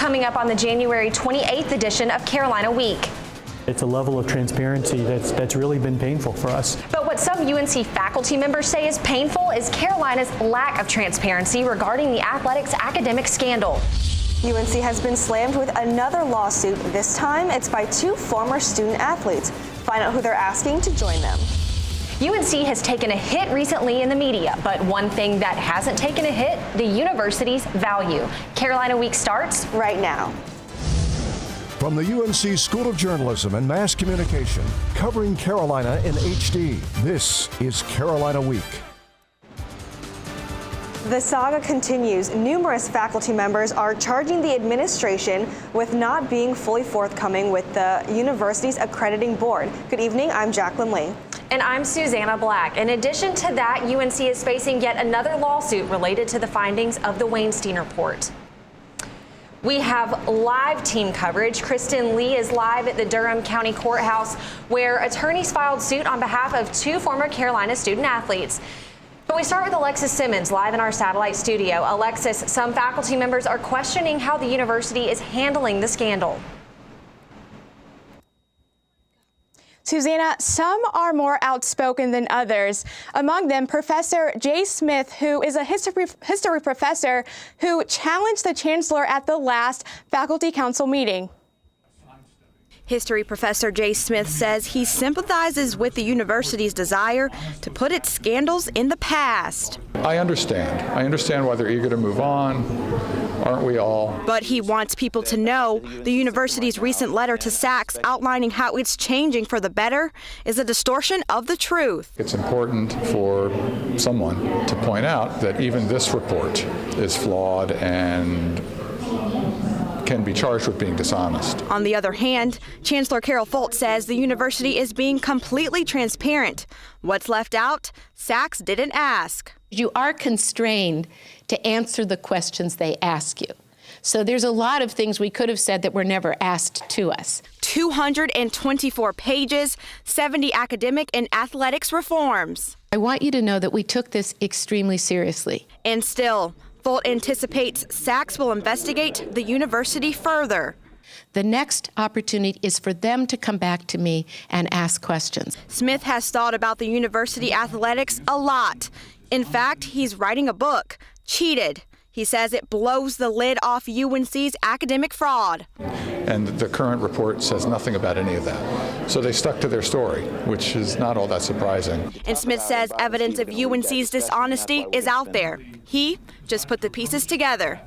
coming up on the January 28th edition of Carolina Week. It's a level of transparency that's really been painful for us. But what some UNC faculty members say is painful is Carolina's lack of transparency regarding the athletics academic scandal. UNC has been slammed with another lawsuit. This time, it's by two former student athletes. Find out who they're asking to join them. UNC has taken a hit recently in the media, but one thing that hasn't taken a hit, the university's value. Carolina Week starts right now. From the UNC School of Journalism and Mass Communication, covering Carolina in HD, this is Carolina Week. The saga continues. Numerous faculty members are charging the administration with not being fully forthcoming with the university's accrediting board. Good evening, I'm Jacqueline Lee. And I'm Susanna Black. In addition to that, UNC is facing yet another lawsuit related to the findings of the Weinstein report. We have live team coverage. Kristen Lee is live at the Durham County Courthouse, where attorneys filed suit on behalf of two former Carolina student athletes. But we start with Alexis Simmons live in our satellite studio. Alexis, some faculty members are questioning how the university is handling the scandal. Susanna, some are more outspoken than others. Among them, Professor Jay Smith, who is a history professor who challenged the chancellor at the last faculty council meeting. History professor Jay Smith says he sympathizes with the university's desire to put its scandals in the past. I understand why they're eager to move on. Aren't we all? But he wants people to know the university's recent letter to Sachs outlining how it's changing for the better is a distortion of the truth. It's important for someone to point out that even this report is flawed and can be charged with being dishonest. On the other hand, Chancellor Carol Folt says the university is being completely transparent. What's left out, Sachs didn't ask. You are constrained to answer the questions they ask you. So there's a lot of things we could have said that were never asked to us. 224 pages, 70 academic and athletics reforms. I want you to know that we took this extremely seriously. And still, Folt anticipates Sachs will investigate the university further. The next opportunity is for them to come back to me and ask questions. Smith has thought about the university athletics a lot. In fact, he's writing a book, Cheated. He says it blows the lid off UNC's academic fraud. And the current report says nothing about any of that. So they stuck to their story, which is not all that surprising. And Smith says evidence of UNC's dishonesty is out there. He just put the pieces together.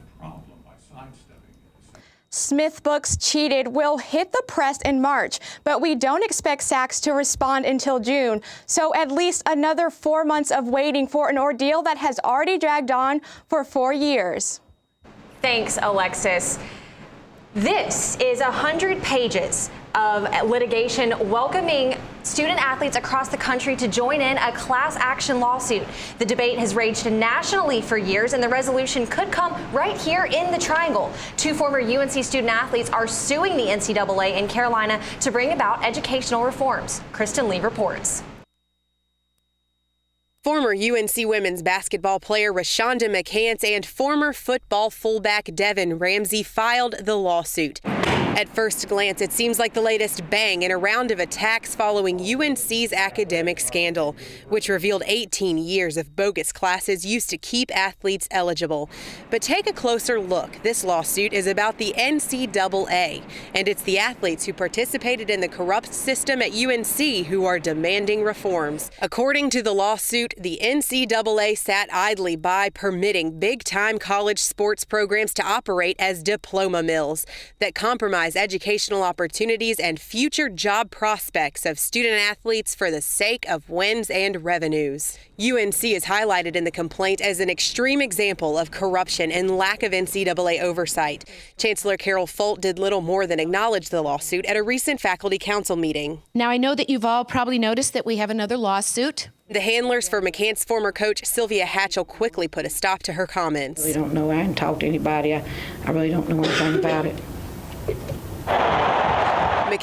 Smith Books Cheated will hit the press in March, but we don't expect Sachs to respond until June. So at least another 4 months of waiting for an ordeal that has already dragged on for 4 years. Thanks, Alexis. This is 100 pages of litigation welcoming student athletes across the country to join in a class action lawsuit. The debate has raged nationally for years, and the resolution could come right here in the Triangle. Two former UNC student athletes are suing the NCAA in Carolina to bring about educational reforms. Kristen Lee reports. Former UNC women's basketball player Rashonda McCants and former football fullback Devin Ramsey filed the lawsuit. At first glance, it seems like the latest bang in a round of attacks following UNC's academic scandal, which revealed 18 years of bogus classes used to keep athletes eligible. But take a closer look. This lawsuit is about the NCAA, and it's the athletes who participated in the corrupt system at UNC who are demanding reforms. According to the lawsuit, the NCAA sat idly by permitting big-time college sports programs to operate as diploma mills that compromise educational opportunities and future job prospects of student athletes for the sake of wins and revenues. UNC is highlighted in the complaint as an extreme example of corruption and lack of NCAA oversight. Chancellor Carol Folt did little more than acknowledge the lawsuit at a recent faculty council meeting. Now, I know that you've all probably noticed that we have another lawsuit. The handlers for McCants' former coach, Sylvia Hatchell, quickly put a stop to her comments. I really don't know. I haven't talked to anybody. I really don't know anything about it.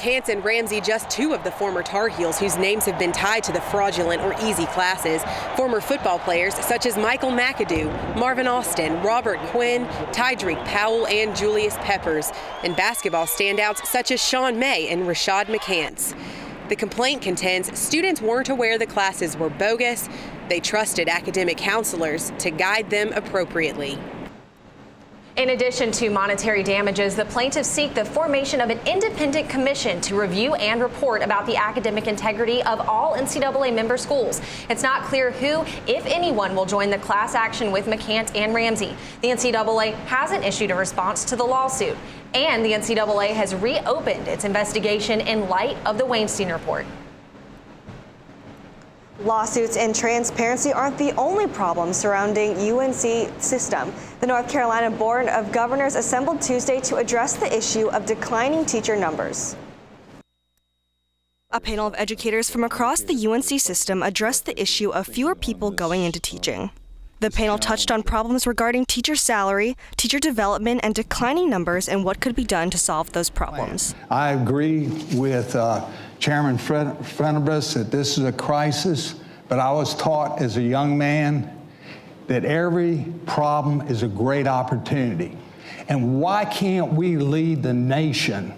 McCants and Ramsey just two of the former Tar Heels whose names have been tied to the fraudulent or easy classes. Former football players such as Michael McAdoo, Marvin Austin, Robert Quinn, Tydreek Powell, and Julius Peppers, and basketball standouts such as Sean May and Rashad McCants. The complaint contends students weren't aware the classes were bogus. They trusted academic counselors to guide them appropriately. In addition to monetary damages, the plaintiffs seek the formation of an independent commission to review and report about the academic integrity of all NCAA member schools. It's not clear who, if anyone, will join the class action with McCants and Ramsey. The NCAA hasn't issued a response to the lawsuit, and the NCAA has reopened its investigation in light of the Weinstein report. Lawsuits and transparency aren't the only problems surrounding UNC system. The North Carolina Board of Governors assembled Tuesday to address the issue of declining teacher numbers. A panel of educators from across the UNC system addressed the issue of fewer people going into teaching. The panel touched on problems regarding teacher salary, teacher development, and declining numbers and what could be done to solve those problems. I agree with Chairman Frenebus that this is a crisis, but I was taught as a young man that every problem is a great opportunity. And why can't we lead the nation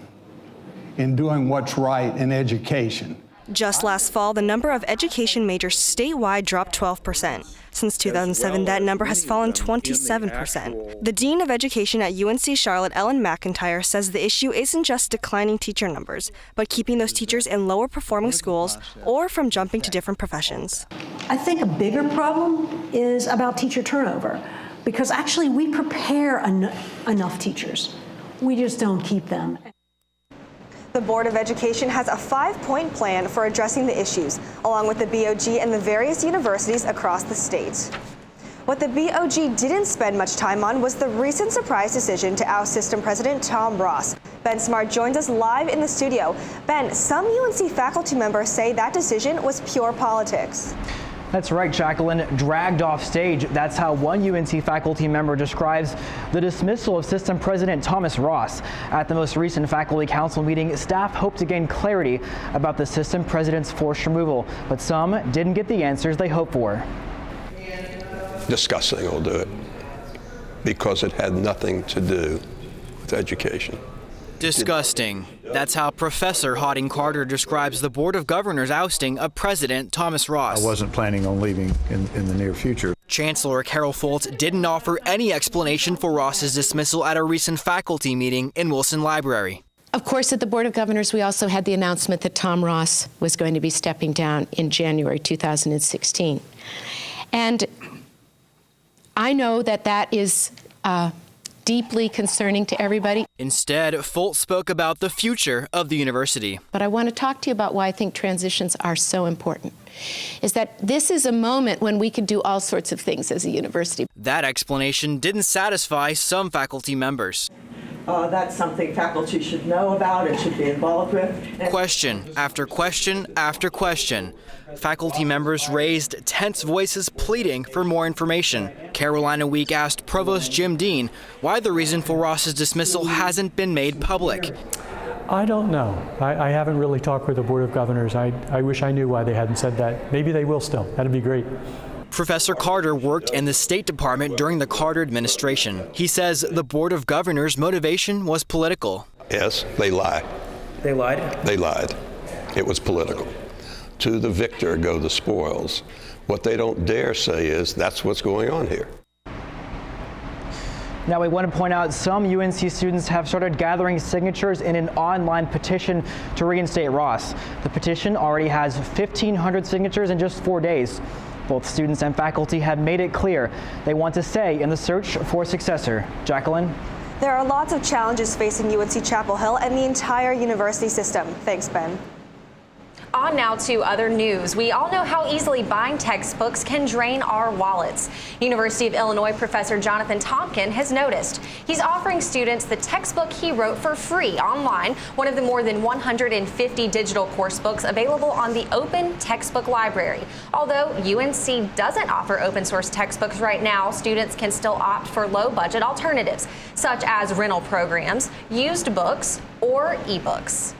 in doing what's right in education? Just last fall, the number of education majors statewide dropped 12%. Since 2007, that number has fallen 27%. The Dean of Education at UNC Charlotte, Ellen McIntyre, says the issue isn't just declining teacher numbers, but keeping those teachers in lower performing schools or from jumping to different professions. I think a bigger problem is about teacher turnover, because actually we prepare enough teachers. We just don't keep them. The Board of Education has a 5-point plan for addressing the issues, along with the BOG and the various universities across the state. What the BOG didn't spend much time on was the recent surprise decision to oust System President Tom Ross. Ben Smart joins us live in the studio. Ben, some UNC faculty members say that decision was pure politics. That's right, Jacqueline. Dragged off stage. That's how one UNC faculty member describes the dismissal of System President Thomas Ross. At the most recent faculty council meeting, staff hoped to gain clarity about the system president's forced removal, but some didn't get the answers they hoped for. Disgusting will do it, because it had nothing to do with education. Disgusting. That's how Professor Harding Carter describes the Board of Governors ousting of President Thomas Ross. I wasn't planning on leaving in the near future. Chancellor Carol Foltz didn't offer any explanation for Ross's dismissal at a recent faculty meeting in Wilson Library. Of course, at the Board of Governors, we also had the announcement that Tom Ross was going to be stepping down in January 2016. And I know that that is deeply concerning to everybody. Instead, Foltz spoke about the future of the university. But I want to talk to you about why I think transitions are so important, is that this is a moment when we can do all sorts of things as a university. That explanation didn't satisfy some faculty members. That's something faculty should know about and should be involved with. Question after question after question. Faculty members raised tense voices pleading for more information. Carolina Week asked Provost Jim Dean why the reason for Ross's dismissal hasn't been made public. I don't know. I haven't really talked with the Board of Governors. I wish I knew why they hadn't said that. Maybe they will still. That'd be great. Professor Carter worked in the State Department during the Carter administration. He says the Board of Governors' motivation was political. Yes, they lied. They lied? They lied. It was political. To the victor go the spoils. What they don't dare say is that's what's going on here. Now, we want to point out some UNC students have started gathering signatures in an online petition to reinstate Ross. The petition already has 1,500 signatures in just 4 days. Both students and faculty have made it clear they want to stay in the search for a successor. Jacqueline? There are lots of challenges facing UNC Chapel Hill and the entire university system. Thanks, Ben. On now to other news. We all know how easily buying textbooks can drain our wallets. University of Illinois professor Jonathan Tompkin has noticed. He's offering students the textbook he wrote for free online, one of the more than 150 digital course books available on the Open Textbook Library. Although UNC doesn't offer open source textbooks right now, students can still opt for low budget alternatives, such as rental programs, used books, or ebooks.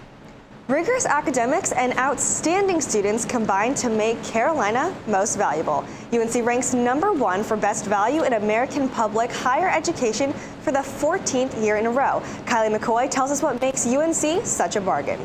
Rigorous academics and outstanding students combine to make Carolina most valuable. UNC ranks #1 for best value in American public higher education for the 14th year in a row. Kylie McCoy tells us what makes UNC such a bargain.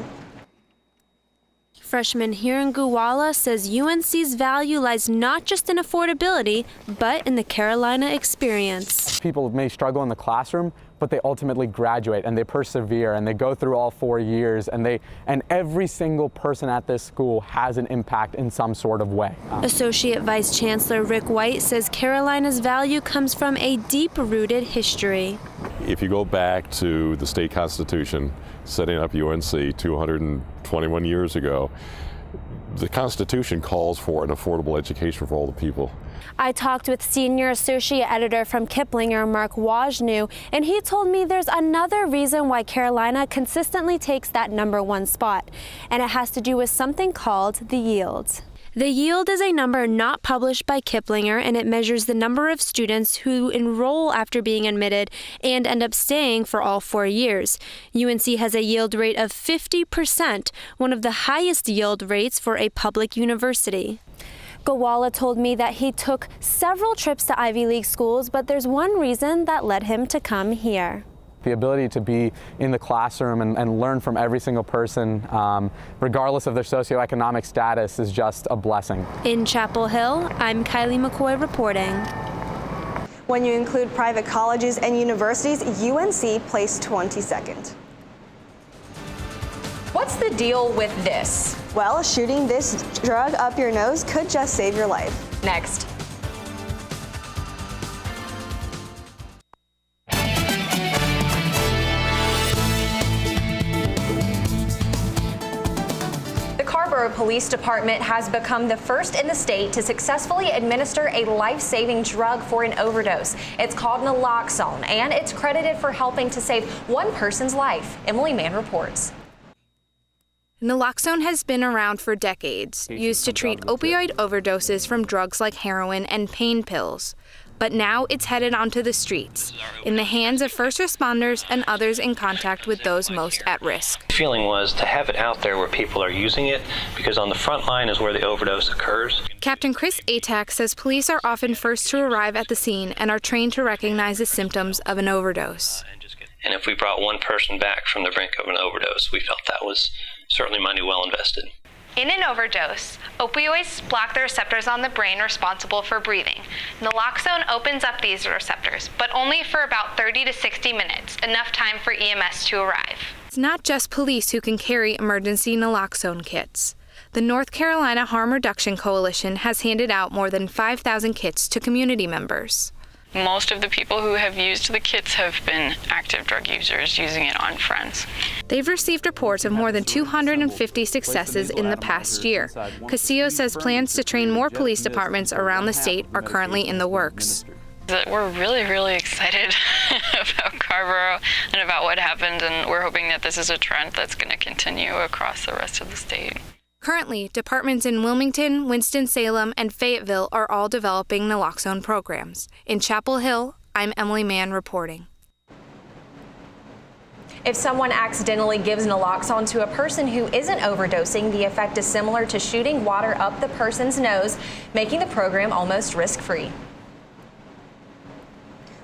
Freshman Hiran Guwala says UNC's value lies not just in affordability, but in the Carolina experience. People may struggle in the classroom, but they ultimately graduate and they persevere and they go through all 4 years, and every single person at this school has an impact in some sort of way. Associate Vice Chancellor Rick White says Carolina's value comes from a deep-rooted history. If you go back to the state constitution setting up UNC 221 years ago, the Constitution calls for an affordable education for all the people. I talked with senior associate editor from Kiplinger, Mark Wajnu, and he told me there's another reason why Carolina consistently takes that #1 spot, and it has to do with something called the yield. The yield is a number not published by Kiplinger, and it measures the number of students who enroll after being admitted and end up staying for all 4 years. UNC has a yield rate of 50%, one of the highest yield rates for a public university. Gawala told me that he took several trips to Ivy League schools, but there's one reason that led him to come here. The ability to be in the classroom and learn from every single person, regardless of their socioeconomic status, is just a blessing. In Chapel Hill, I'm Kylie McCoy reporting. When you include private colleges and universities, UNC placed 22nd. What's the deal with this? Well, shooting this drug up your nose could just save your life. Next. The Carrboro Police Department has become the first in the state to successfully administer a life-saving drug for an overdose. It's called naloxone, and it's credited for helping to save one person's life. Emily Mann reports. Naloxone has been around for decades, used to treat opioid overdoses from drugs like heroin and pain pills. But now it's headed onto the streets, in the hands of first responders and others in contact with those most at risk. The feeling was to have it out there where people are using it, because on the front line is where the overdose occurs. Captain Chris Atack says police are often first to arrive at the scene and are trained to recognize the symptoms of an overdose. And if we brought one person back from the brink of an overdose, we felt that was certainly money well invested. In an overdose, opioids block the receptors on the brain responsible for breathing. Naloxone opens up these receptors, but only for about 30 to 60 minutes, enough time for EMS to arrive. It's not just police who can carry emergency naloxone kits. The North Carolina Harm Reduction Coalition has handed out more than 5,000 kits to community members. Most of the people who have used the kits have been active drug users using it on friends. They've received reports of more than 250 successes in the past year. Castillo says plans to train more police departments around the state are currently in the works. We're really excited about Carrboro and about what happened, and we're hoping that this is a trend that's going to continue across the rest of the state. Currently, departments in Wilmington, Winston-Salem, and Fayetteville are all developing naloxone programs. In Chapel Hill, I'm Emily Mann reporting. If someone accidentally gives naloxone to a person who isn't overdosing, the effect is similar to shooting water up the person's nose, making the program almost risk-free.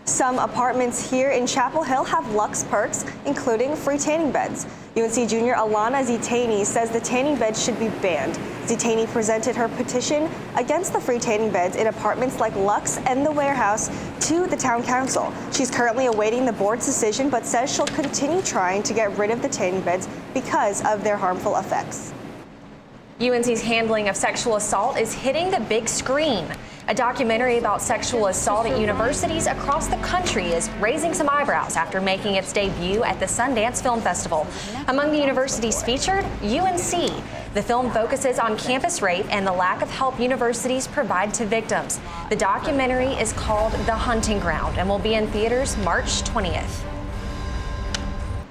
Some apartments here in Chapel Hill have Lux perks, including free tanning beds. UNC junior Alana Zitani says the tanning beds should be banned. Zitani presented her petition against the free tanning beds in apartments like Lux and the Warehouse to the town council. She's currently awaiting the board's decision, but says she'll continue trying to get rid of the tanning beds because of their harmful effects. UNC's handling of sexual assault is hitting the big screen. A documentary about sexual assault at universities across the country is raising some eyebrows after making its debut at the Sundance Film Festival. Among the universities featured, UNC. The film focuses on campus rape and the lack of help universities provide to victims. The documentary is called The Hunting Ground and will be in theaters March 20th.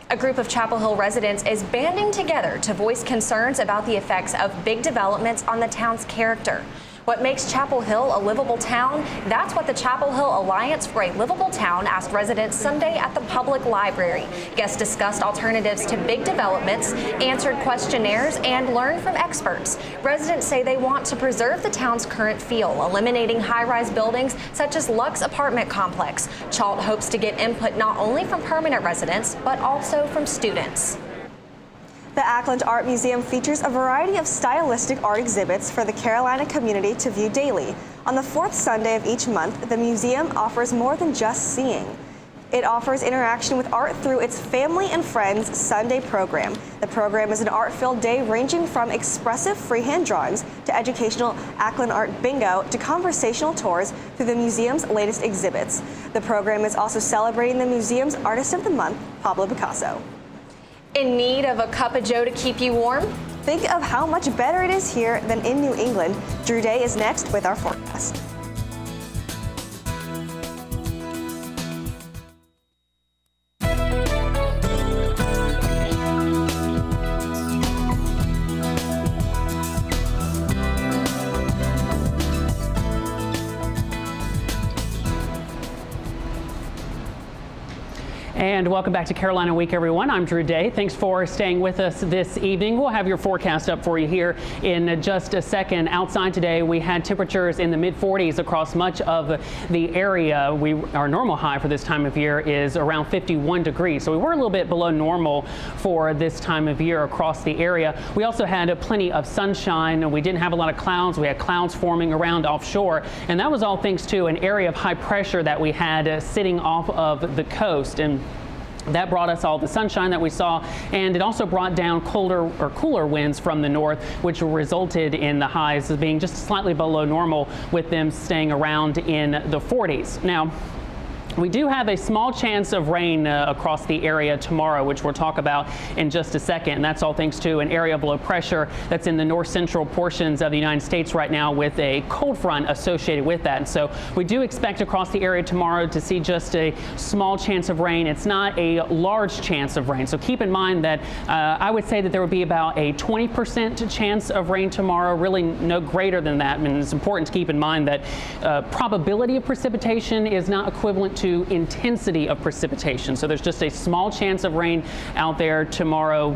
A group of Chapel Hill residents is banding together to voice concerns about the effects of big developments on the town's character. What makes Chapel Hill a livable town? That's what the Chapel Hill Alliance for a Livable Town asked residents Sunday at the public library. Guests discussed alternatives to big developments, answered questionnaires, and learned from experts. Residents say they want to preserve the town's current feel, eliminating high-rise buildings such as Lux apartment complex. Chalt hopes to get input not only from permanent residents, but also from students. The Ackland Art Museum features a variety of stylistic art exhibits for the Carolina community to view daily. On the fourth Sunday of each month, the museum offers more than just seeing. It offers interaction with art through its Family and Friends Sunday program. The program is an art-filled day ranging from expressive freehand drawings to educational Ackland Art Bingo to conversational tours through the museum's latest exhibits. The program is also celebrating the museum's Artist of the Month, Pablo Picasso. In need of a cup of joe to keep you warm? Think of how much better it is here than in New England. Drew Day is next with our forecast. And welcome back to Carolina Week, everyone. I'm Drew Day. Thanks for staying with us this evening. We'll have your forecast up for you here in just a second. Outside today, we had temperatures in the mid-40s across much of the area. Our normal high for this time of year is around 51 degrees. So we were a little bit below normal for this time of year across the area. We also had plenty of sunshine. We didn't have a lot of clouds. We had clouds forming around offshore. And that was all thanks to an area of high pressure that we had sitting off of the coast. And that brought us all the sunshine that we saw, and it also brought down cooler winds from the north, which resulted in the highs being just slightly below normal, with them staying around in the 40s. Now, we do have a small chance of rain across the area tomorrow, which we'll talk about in just a second. And that's all thanks to an area of low pressure that's in the north central portions of the United States right now, with a cold front associated with that. And so we do expect across the area tomorrow to see just a small chance of rain. It's not a large chance of rain. So keep in mind that I would say that there would be about a 20% chance of rain tomorrow, really no greater than that. And it's important to keep in mind that probability of precipitation is not equivalent to intensity of precipitation. So there's just a small chance of rain out there tomorrow.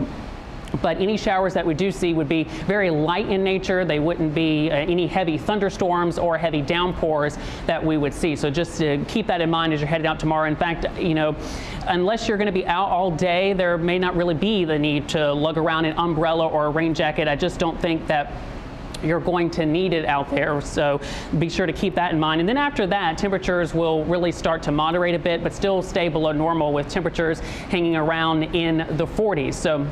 But any showers that we do see would be very light in nature. They wouldn't be any heavy thunderstorms or heavy downpours that we would see. So just to keep that in mind as you're headed out tomorrow. In fact, unless you're going to be out all day, there may not really be the need to lug around an umbrella or a rain jacket. I just don't think that you're going to need it out there, so be sure to keep that in mind. And then after that, temperatures will really start to moderate a bit, but still stay below normal, with temperatures hanging around in the 40s. So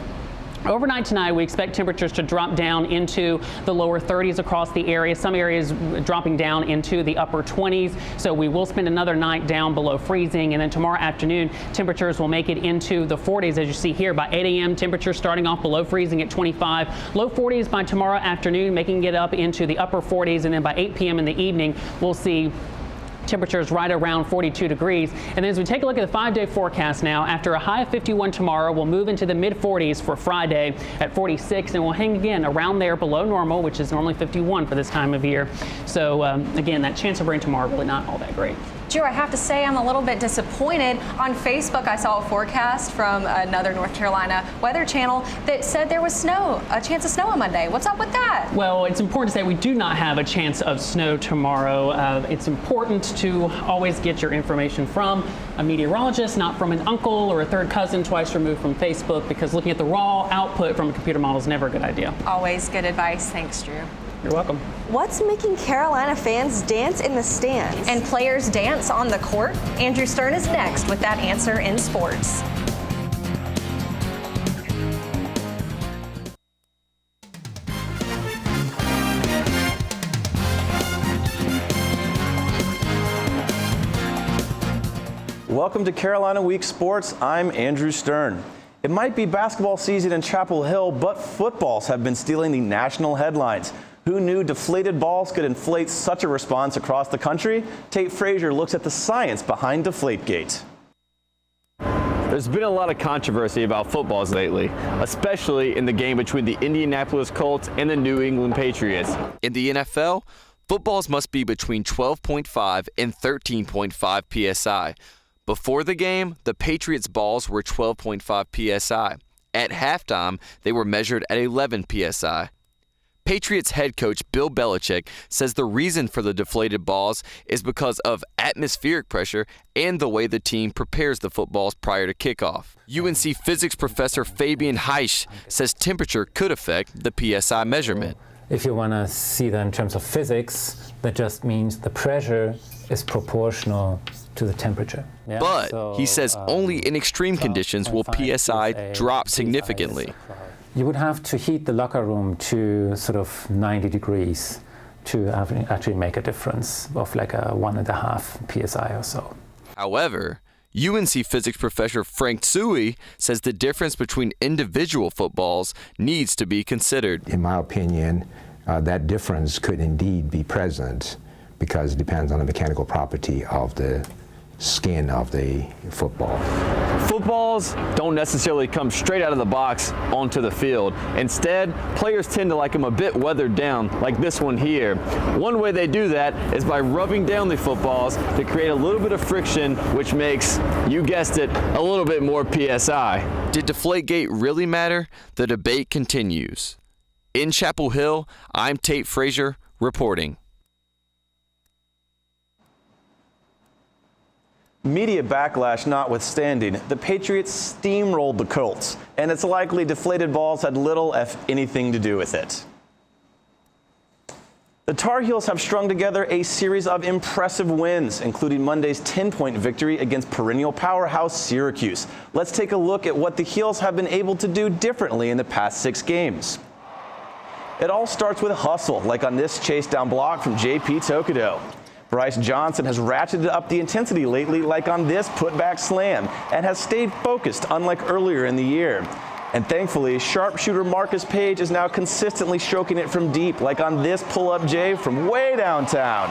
overnight tonight, we expect temperatures to drop down into the lower 30s across the area. Some areas dropping down into the upper 20s. So we will spend another night down below freezing. And then tomorrow afternoon, temperatures will make it into the 40s. As you see here, by 8 a.m., temperatures starting off below freezing at 25. Low 40s by tomorrow afternoon, making it up into the upper 40s. And then by 8 p.m. in the evening, we'll see temperatures right around 42 degrees. And then as we take a look at the 5-day forecast now, after a high of 51 tomorrow, we'll move into the mid-40s for Friday at 46, and we'll hang again around there below normal, which is normally 51 for this time of year. So again, that chance of rain tomorrow really not all that great. Drew, I have to say I'm a little bit disappointed. On Facebook, I saw a forecast from another North Carolina weather channel that said there was snow, a chance of snow on Monday. What's up with that? Well, it's important to say we do not have a chance of snow tomorrow. It's important to always get your information from a meteorologist, not from an uncle or a third cousin twice removed from Facebook, because looking at the raw output from a computer model is never a good idea. Always good advice. Thanks, Drew. You're welcome. What's making Carolina fans dance in the stands? And players dance on the court? Andrew Stern is next with that answer in sports. Welcome to Carolina Week Sports. I'm Andrew Stern. It might be basketball season in Chapel Hill, but footballs have been stealing the national headlines. Who knew deflated balls could inflate such a response across the country? Tate Frazier looks at the science behind Deflategate. There's been a lot of controversy about footballs lately, especially in the game between the Indianapolis Colts and the New England Patriots. In the NFL, Footballs must be between 12.5 and 13.5 psi. Before the game, the Patriots' balls were 12.5 psi. At halftime, they were measured at 11 psi. Patriots head coach Bill Belichick says the reason for the deflated balls is because of atmospheric pressure and the way the team prepares the footballs prior to kickoff. UNC physics professor Fabian Heisch says temperature could affect the PSI measurement. If you want to see that in terms of physics, that just means the pressure is proportional to the temperature. Yeah? But he says only in extreme conditions will PSI drop significantly. You would have to heat the locker room to sort of 90 degrees to actually make a difference of like a 1.5 PSI or so. However, UNC physics professor Frank Tsui says the difference between individual footballs needs to be considered. In my opinion, that difference could indeed be present because it depends on the mechanical property of the skin of the football. Footballs don't necessarily come straight out of the box onto the field. Instead, players tend to like them a bit weathered down, like this one here. One way they do that is by rubbing down the footballs to create a little bit of friction, which makes, you guessed it, a little bit more PSI. Did Deflategate really matter? The debate continues. In Chapel Hill, I'm Tate Frazier reporting. Media backlash notwithstanding, the Patriots steamrolled the Colts, and it's likely deflated balls had little, if anything, to do with it. The Tar Heels have strung together a series of impressive wins, including Monday's 10-point victory against perennial powerhouse Syracuse. Let's take a look at what the Heels have been able to do differently in the past 6 games. It all starts with hustle, like on this chase down block from J.P. Tokido. Bryce Johnson has ratcheted up the intensity lately, like on this putback slam, and has stayed focused, unlike earlier in the year. And thankfully, sharpshooter Marcus Page is now consistently stroking it from deep, like on this pull-up J from way downtown.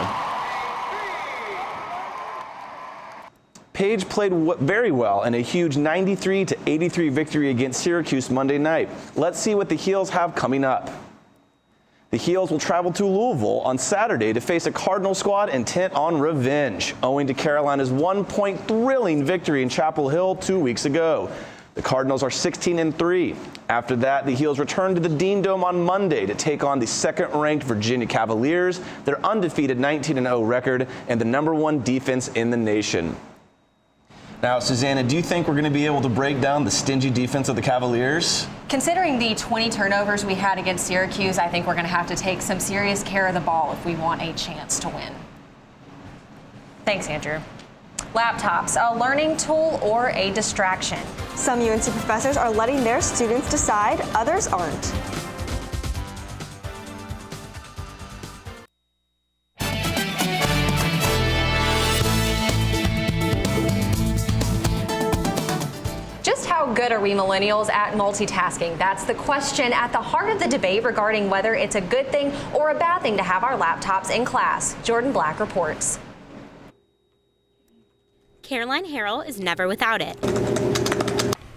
Page played very well in a huge 93-83 victory against Syracuse Monday night. Let's see what the Heels have coming up. The Heels will travel to Louisville on Saturday to face a Cardinal squad intent on revenge, owing to Carolina's 1-point thrilling victory in Chapel Hill 2 weeks ago. The Cardinals are 16-3. After that, the Heels return to the Dean Dome on Monday to take on the second-ranked Virginia Cavaliers, their undefeated 19-0 record, and the #1 defense in the nation. Now, Susanna, do you think we're going to be able to break down the stingy defense of the Cavaliers? Considering the 20 turnovers we had against Syracuse, I think we're going to have to take some serious care of the ball if we want a chance to win. Thanks, Andrew. Laptops, a learning tool or a distraction? Some UNC professors are letting their students decide, others aren't. How good are we millennials at multitasking? That's the question at the heart of the debate regarding whether it's a good thing or a bad thing to have our laptops in class. Jordan Black reports. Caroline Harrell is never without it.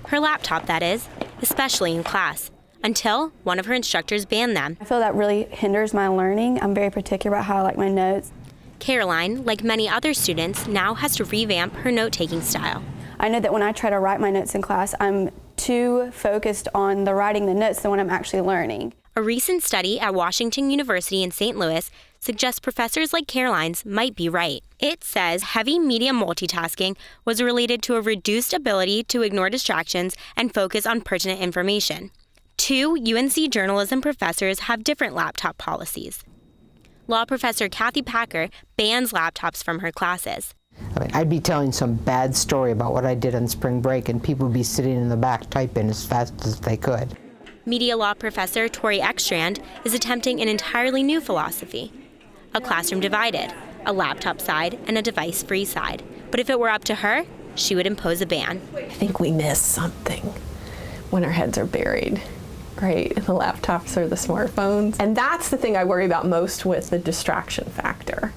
Her laptop, that is, especially in class, until one of her instructors banned them. I feel that really hinders my learning. I'm very particular about how I like my notes. Caroline, like many other students, now has to revamp her note-taking style. I know that when I try to write my notes in class, I'm too focused on the writing the notes than when I'm actually learning. A recent study at Washington University in St. Louis suggests professors like Caroline's might be right. It says heavy media multitasking was related to a reduced ability to ignore distractions and focus on pertinent information. 2 UNC journalism professors have different laptop policies. Law professor Kathy Packer bans laptops from her classes. I mean, I'd be telling some bad story about what I did on spring break, and people would be sitting in the back typing as fast as they could. Media law professor Tori Ekstrand is attempting an entirely new philosophy. A classroom divided, a laptop side and a device-free side. But if it were up to her, she would impose a ban. I think we miss something when our heads are buried, right? The laptops or the smartphones. And that's the thing I worry about most with the distraction factor.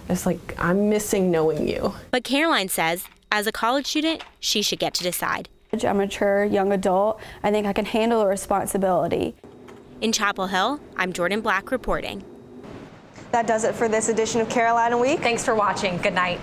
It's like, I'm missing knowing you. But Caroline says, as a college student, she should get to decide. I'm a mature young adult. I think I can handle a responsibility. In Chapel Hill, I'm Jordan Black reporting. That does it for this edition of Carolina Week. Thanks for watching. Good night.